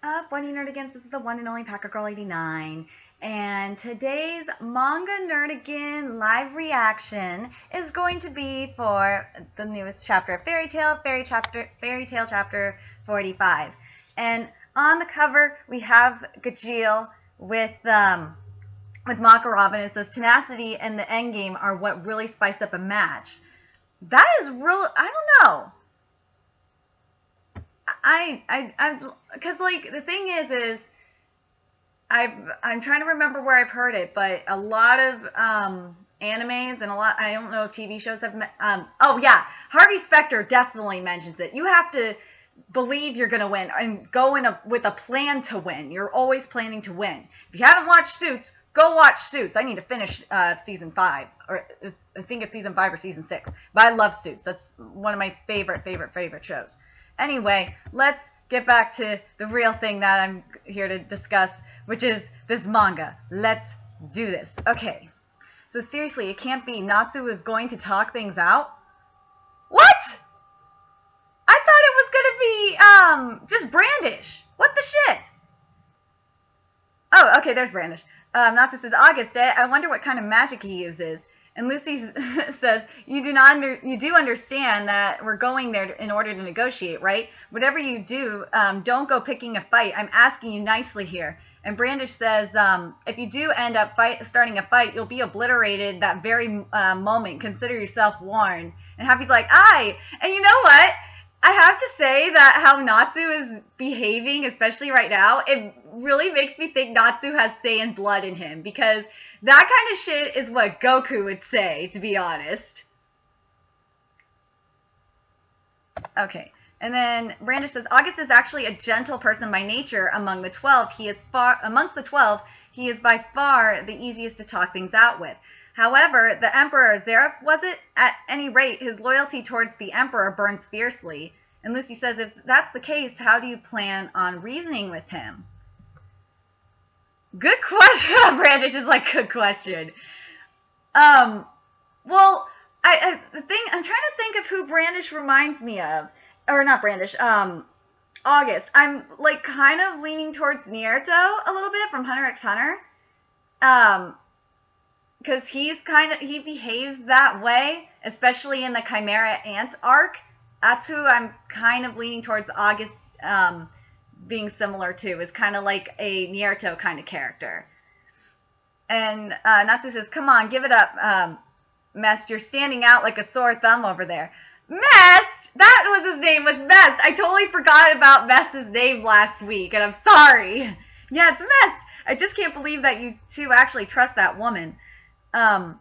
up, One Nerdigans? This is the one and only Packer Girl 89, and today's Manga Nerdigan live reaction is going to be for the newest chapter of Fairy Tail, Fairy Tail chapter 45. And on the cover we have Gajeel with Makarov, and it says tenacity and the endgame are what really spice up a match. That is real. I don't know. Because like the thing is I'm trying to remember where I've heard it, but a lot of animes and I don't know if TV shows have oh yeah, Harvey Specter definitely mentions it. You have to believe you're gonna win and go in with a plan to win. You're always planning to win. If you haven't watched Suits, go watch Suits. I need to finish season 5, or I think it's season 5 or season 6. But I love Suits. That's one of my favorite shows. Anyway, let's get back to the real thing that I'm here to discuss, which is this manga. Let's do this. Okay, so seriously, it can't be. Natsu is going to talk things out? What? I thought it was going to be just Brandish. What the shit? Oh, okay, there's Brandish. Natsu says, August, I wonder what kind of magic he uses. And Lucy says, you do understand that we're going there in order to negotiate, right? Whatever you do, don't go picking a fight. I'm asking you nicely here. And Brandish says, if you do end up starting a fight, you'll be obliterated that very moment. Consider yourself warned. And Happy's like, aye. And you know what? I have to say that how Natsu is behaving, especially right now, it really makes me think Natsu has Saiyan blood in him, because that kind of shit is what Goku would say, to be honest. Okay, and then Brandish says, August is actually a gentle person by nature. Amongst the 12, he is by far the easiest to talk things out with. However, the Emperor Zeref, was it? At any rate, his loyalty towards the Emperor burns fiercely. And Lucy says, if that's the case, how do you plan on reasoning with him? Good question. Brandish is like, good question. Well, I'm trying to think of who Brandish reminds me of. Or not Brandish, August. I'm like kind of leaning towards Naruto a little bit from Hunter x Hunter. Because he behaves that way, especially in the Chimera Ant arc. That's who I'm kind of leaning towards August being similar to, is kind of like a Naruto kind of character. And Natsu says, come on, give it up, Mest. You're standing out like a sore thumb over there. Mest! That was his name, was Mest. I totally forgot about Mest's name last week, and I'm sorry. Yeah, it's Mest. I just can't believe that you two actually trust that woman. And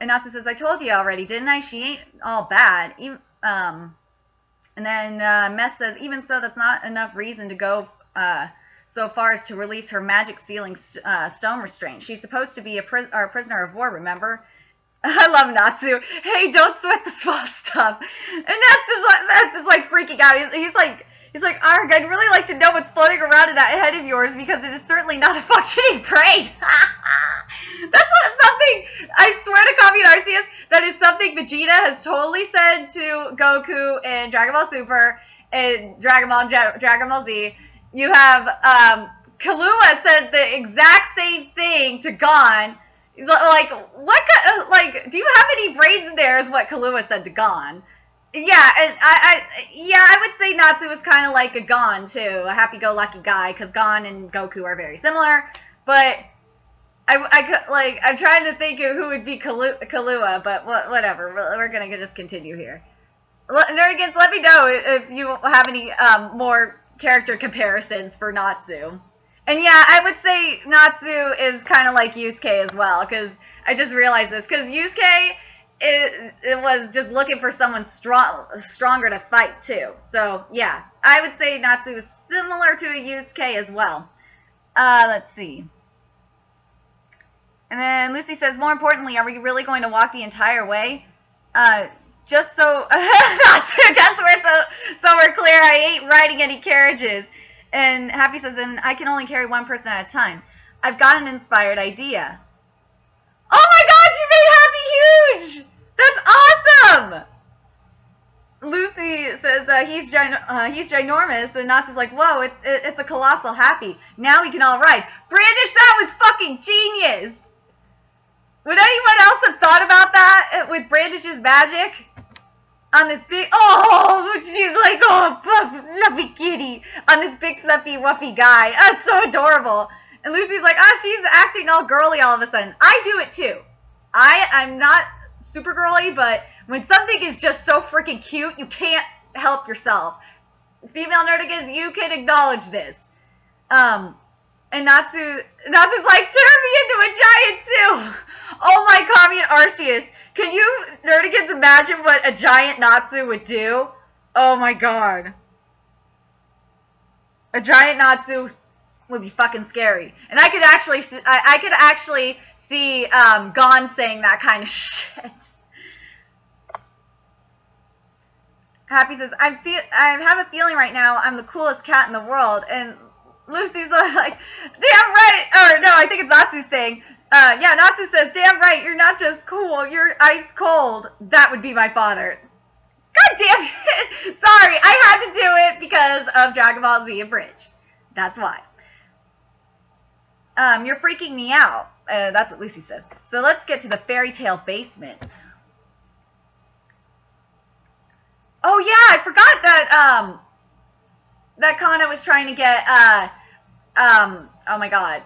Natsu says, I told you already, didn't I? She ain't all bad. And then Mess says, even so, that's not enough reason to go so far as to release her magic sealing stone restraint. She's supposed to be our prisoner of war, remember? I love Natsu. Hey, don't sweat the small stuff. And Mess is like freaking out. He's like, Arg, I'd really like to know what's floating around in that head of yours, because it is certainly not a functioning brain. That's something, I swear to Coffee and Arceus, that is something Vegeta has totally said to Goku in Dragon Ball Super and Dragon Ball Z. You have, Kahlua said the exact same thing to Gon. He's like, what, do you have any brains in there, is what Kahlua said to Gon. Yeah, and I would say Natsu is kind of like a Gon, too, a happy-go-lucky guy, because Gon and Goku are very similar, but I'm trying to think of who would be Kahlua, but whatever, we're going to just continue here. Nerdigans, let me know if you have any more character comparisons for Natsu. And yeah, I would say Natsu is kind of like Yusuke as well, because I just realized this, because Yusuke, it was just looking for someone stronger to fight, too. So, yeah, I would say Natsu is similar to a Yusuke as well. Let's see. And then Lucy says, more importantly, are we really going to walk the entire way? Just so, so we're clear, I ain't riding any carriages. And Happy says, and I can only carry one person at a time. I've got an inspired idea. Oh my gosh, you made Happy huge! That's awesome! Lucy says he's ginormous, and Natsu's like, whoa, it's a colossal happy. Now we can all ride. Brandish, that was fucking genius! Would anyone else have thought about that with Brandish's magic? On this big, oh, she's like, oh, fluffy kitty. On this big, fluffy, wuffy guy. That's so adorable. And Lucy's like, she's acting all girly all of a sudden. I do it too. I'm not super girly, but when something is just so freaking cute, you can't help yourself. Female nerdigans, you can acknowledge this. And Natsu's like, turn me into a giant too. Oh my Kami and Arceus. Can you nerdigans imagine what a giant Natsu would do? Oh my god. A giant Natsu would be fucking scary. And I could actually see Gon saying that kind of shit. Happy says, I have a feeling right now I'm the coolest cat in the world. And Lucy's like, damn right. Or no, I think it's Natsu saying, yeah, Natsu says, damn right, you're not just cool, you're ice cold. That would be my father. God damn it. Sorry, I had to do it because of Dragon Ball Z Abridged. That's why. You're freaking me out. That's what Lucy says. So let's get to the fairy tale basement. Oh yeah, I forgot that that Kana was trying to get oh my god,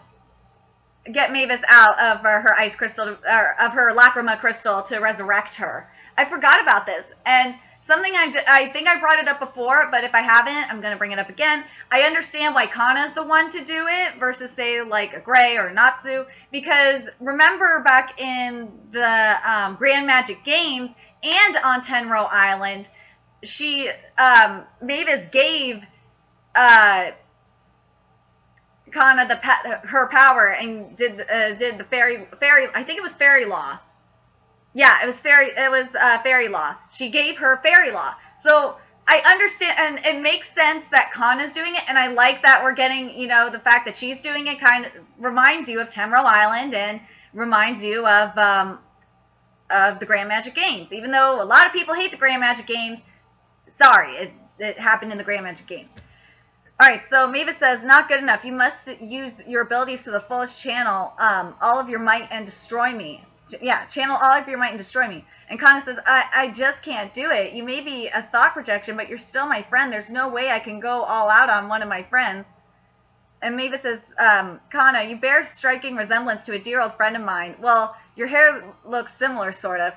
get Mavis out of her ice crystal, of her lacrima crystal to resurrect her. I forgot about this, and something I think I brought it up before, but if I haven't, I'm gonna bring it up again. I understand why Kana's the one to do it versus say like a Gray or Natsu, because remember back in the Grand Magic Games and on Tenro Island, Mavis gave Kana her power and did the fairy I think it was fairy law. Yeah, it was fairy law. She gave her fairy law. So I understand, and it makes sense that Kana's doing it, and I like that we're getting, you know, the fact that she's doing it kind of reminds you of Tenro Island and reminds you of the Grand Magic Games. Even though a lot of people hate the Grand Magic Games, sorry, it happened in the Grand Magic Games. Alright, so Mavis says, not good enough. You must use your abilities to the fullest, channel all of your might and destroy me. Yeah, channel all of your might and destroy me. And Kana says, I just can't do it. You may be a thought projection, but you're still my friend. There's no way I can go all out on one of my friends. And Mavis says, Kana, you bear striking resemblance to a dear old friend of mine. Well, your hair looks similar, sort of.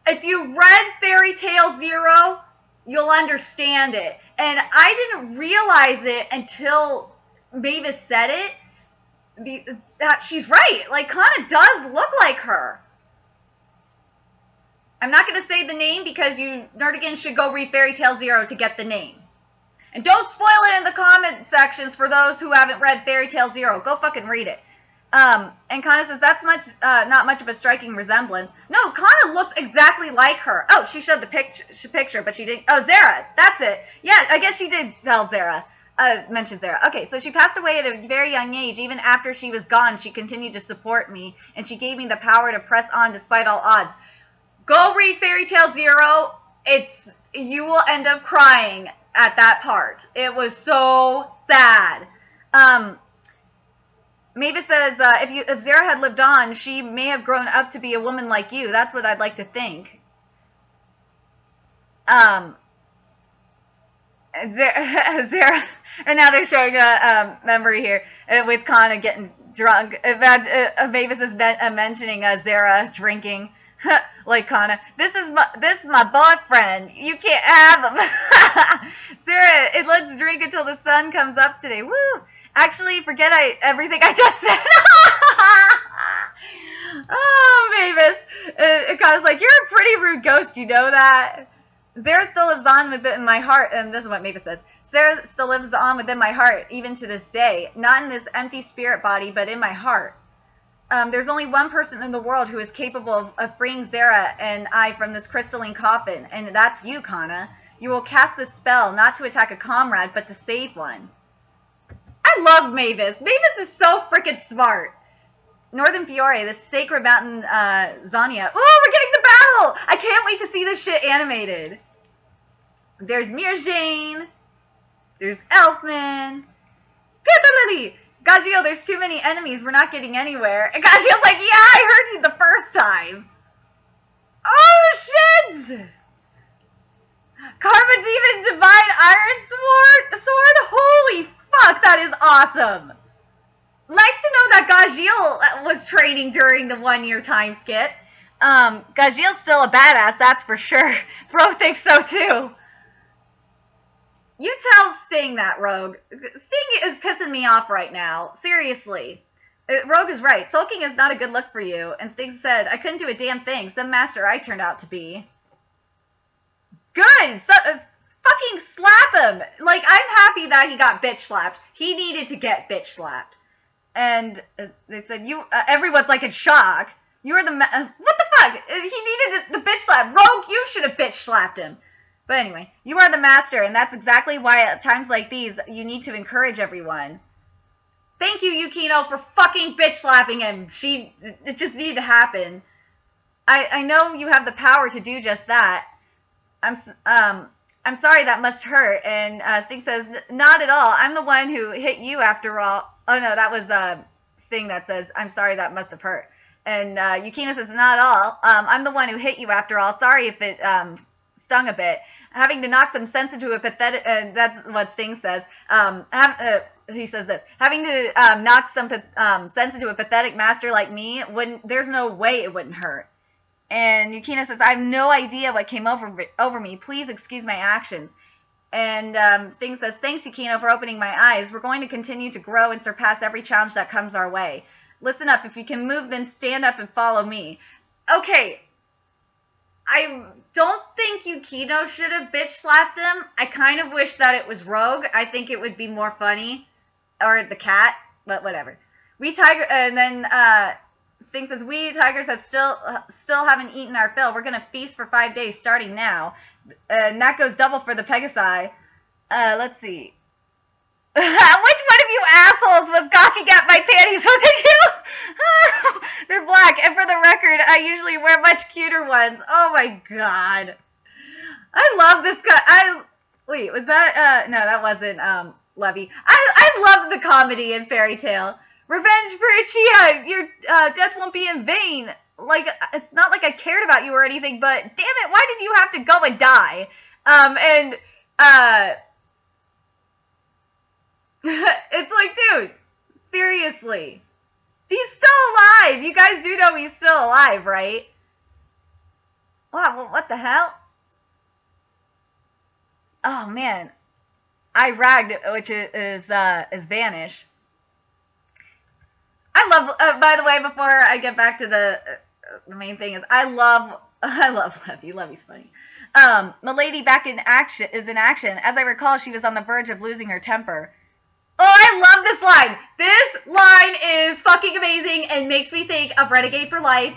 If you read Fairy Tail Zero, you'll understand it. And I didn't realize it until Mavis said it. That she's right. Like, Kana does look like her. I'm not going to say the name because you nerdigans should go read Fairy Tail Zero to get the name. And don't spoil it in the comment sections for those who haven't read Fairy Tail Zero. Go fucking read it. And Kana says, that's not much of a striking resemblance. No, Kana looks exactly like her. Oh, she showed the picture, but she didn't. Oh, Zara. That's it. Yeah, I guess she did tell Zara. Mention Zara. Okay, so she passed away at a very young age. Even after she was gone, she continued to support me, and she gave me the power to press on despite all odds. Go read Fairy Tail Zero. You will end up crying at that part. It was so sad. Mavis says, if Zara had lived on, she may have grown up to be a woman like you. That's what I'd like to think. Zara, and now they're showing a memory here with Kana getting drunk. Mavis is mentioning Zara drinking like Kana. This is my boyfriend. You can't have him. Zara, let's drink until the sun comes up today. Woo! Actually, forget everything I just said. Oh, Mavis. Kana's like, you're a pretty rude ghost. You know that? Zara still lives on within my heart, and this is what Mavis says. Zara still lives on within my heart, even to this day. Not in this empty spirit body, but in my heart. There's only one person in the world who is capable of freeing Zara and I from this crystalline coffin, and that's you, Kana. You will cast this spell, not to attack a comrade, but to save one. I love Mavis. Mavis is so freaking smart. Northern Fiore, the sacred mountain, Zania. Oh, we're getting the battle! I can't wait to see this shit animated. There's Mirjane. There's Elfman. Panther Lily! Gagio, there's too many enemies. We're not getting anywhere. And Gagio's like, yeah, I heard you the first time. Oh, shit! Karma Demon Divine Iron Sword? Holy fuck, that is awesome. Nice to know that Gagil was training during the 1 year time skip. Gagil's still a badass, that's for sure. Bro thinks so too. You tell Sting that, Rogue. Sting is pissing me off right now. Seriously. Rogue is right. Sulking is not a good look for you. And Sting said, I couldn't do a damn thing. Some master I turned out to be. Good! Fucking slap him! Like, I'm happy that he got bitch slapped. He needed to get bitch slapped. And they said, everyone's like in shock. You're the what the fuck? He needed the bitch slap. Rogue, you should have bitch slapped him. But anyway, you are the master, and that's exactly why at times like these, you need to encourage everyone. Thank you, Yukino, for fucking bitch slapping him. It just needed to happen. I know you have the power to do just that. I'm sorry that must hurt. And Sting says, not at all. I'm the one who hit you after all. Oh no, that was Sting that says, I'm sorry that must have hurt. And Yukino says, not at all. I'm the one who hit you after all. Sorry if it stung a bit. Having to knock some sense into a pathetic, that's what Sting says. He says this. Having to knock some sense into a pathetic master like me, there's no way it wouldn't hurt. And Yukino says, I have no idea what came over me. Please excuse my actions. And Sting says, thanks, Yukino, for opening my eyes. We're going to continue to grow and surpass every challenge that comes our way. Listen up. If you can move, then stand up and follow me. Okay. I don't think Yukino should have bitch slapped him. I kind of wish that it was Rogue. I think it would be more funny. Or the cat. But whatever. And then Sting says, we tigers have still haven't eaten our fill. We're going to feast for 5 days starting now. And that goes double for the Pegasi. Let's see. Which one of you assholes was gawking at my panties? Was it you? They're black. And for the record, I usually wear much cuter ones. Oh my god. I love this guy. Wait, was that, no, that wasn't, Levy. I love the comedy in Fairy Tail. Revenge for Ichiya! Your death won't be in vain. Like, it's not like I cared about you or anything, but damn it, why did you have to go and die? It's like, dude, seriously. He's still alive. You guys do know he's still alive, right? Wow, what the hell? Oh, man. I ragged, which is Vanish. I love, by the way, before I get back to the main thing is, I love Levy. Levy's funny. Milady back in action. As I recall, she was on the verge of losing her temper. Oh, I love this line. This line is fucking amazing and makes me think of Renegade for Life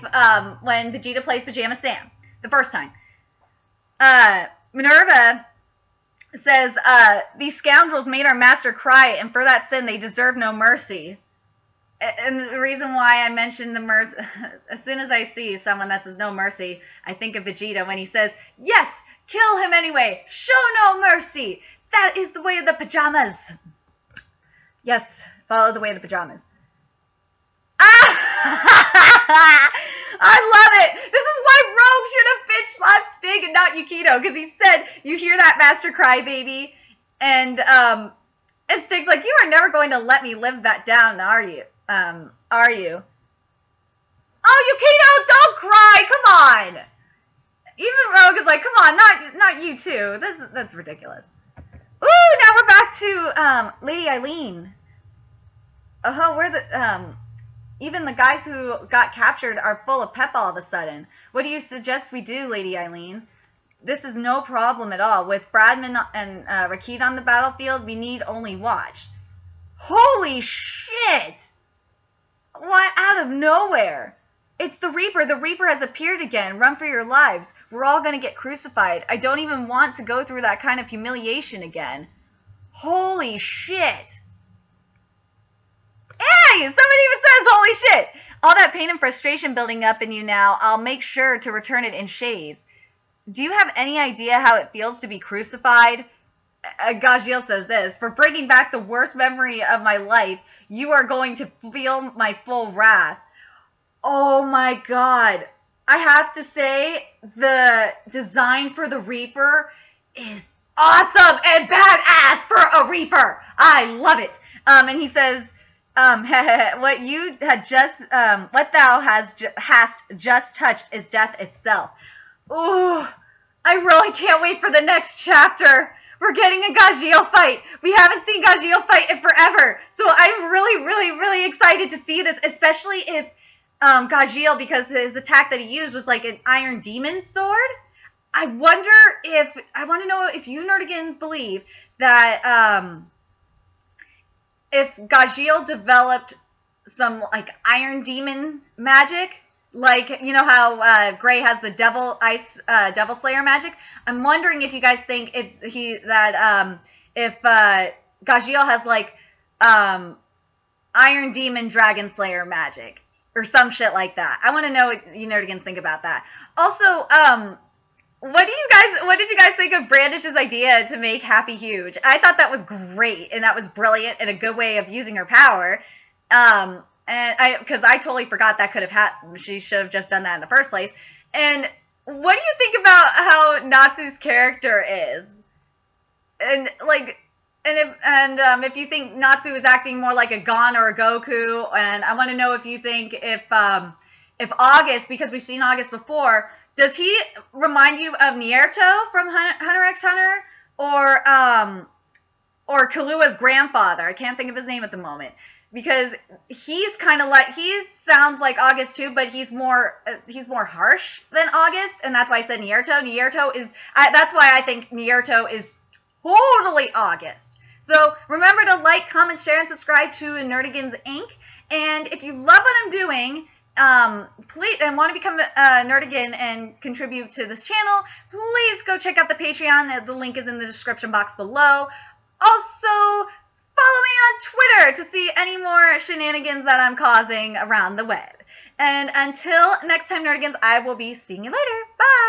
when Vegeta plays Pajama Sam the first time. Minerva says, these scoundrels made our master cry, and for that sin they deserve no mercy. And the reason why I mentioned the mercy, as soon as I see someone that says no mercy, I think of Vegeta when he says, yes, kill him anyway, show no mercy. That is the way of the pajamas. Yes, follow the way of the pajamas. Ah! I love it. This is why Rogue should have bitch slapped Sting and not Yukino, because he said, you hear that, Master Crybaby? And Sting's like, you are never going to let me live that down, are you? Are you? Oh, Yukino, don't cry. Come on. Even Rogue is like, come on, not you too. That's ridiculous. Ooh, now we're back to Lady Eileen. Where the even the guys who got captured are full of pep all of a sudden. What do you suggest we do, Lady Eileen? This is no problem at all. With Bradman and Rakit on the battlefield, we need only watch. Holy shit! What? Out of nowhere. It's the Reaper. The Reaper has appeared again. Run for your lives. We're all going to get crucified. I don't even want to go through that kind of humiliation again. Holy shit. Hey! Someone even says, holy shit! All that pain and frustration building up in you now, I'll make sure to return it in shades. do you have any idea how it feels to be crucified? Gajiel says this, for bringing back the worst memory of my life, you are going to feel my full wrath. Oh my god. I have to say, the design for the Reaper is awesome and badass for a Reaper. I love it. And he says, what you had just, what thou hast just touched is death itself. Ooh, I really can't wait for the next chapter. We're getting a Gajiel fight. We haven't seen Gajiel fight in forever. So I'm really, really, really excited to see this, especially if Gajiel, because his attack that he used was like an Iron Demon sword. I want to know if you Nerdigans believe that if Gajiel developed some like Iron Demon magic, like you know how Gray has the Devil Slayer magic. I'm wondering if you guys think if Gajiel has like Iron Demon Dragon Slayer magic or some shit like that. I want to know what you Nerdigans think about that. Also, what did you guys think of Brandish's idea to make Happy huge? I thought that was great and that was brilliant and a good way of using her power. Because I totally forgot that could have happened. She should have just done that in the first place. And what do you think about how Natsu's character is? And like, if you think Natsu is acting more like a Gon or a Goku, and I want to know if you think if August, because we've seen August before, does he remind you of Naruto from Hunter x Hunter, or Kaluuya's grandfather? I can't think of his name at the moment. Because he's kind of like, he sounds like August too, but he's more harsh than August, and that's why I said Naruto. That's why I think Naruto is totally August. So remember to like, comment, share, and subscribe to Nerdigans Inc. And if you love what I'm doing, please, and want to become a Nerdigan and contribute to this channel, please go check out the Patreon. The link is in the description box below. Also, follow me on Twitter to see any more shenanigans that I'm causing around the web. And until next time, Nerdigans, I will be seeing you later. Bye!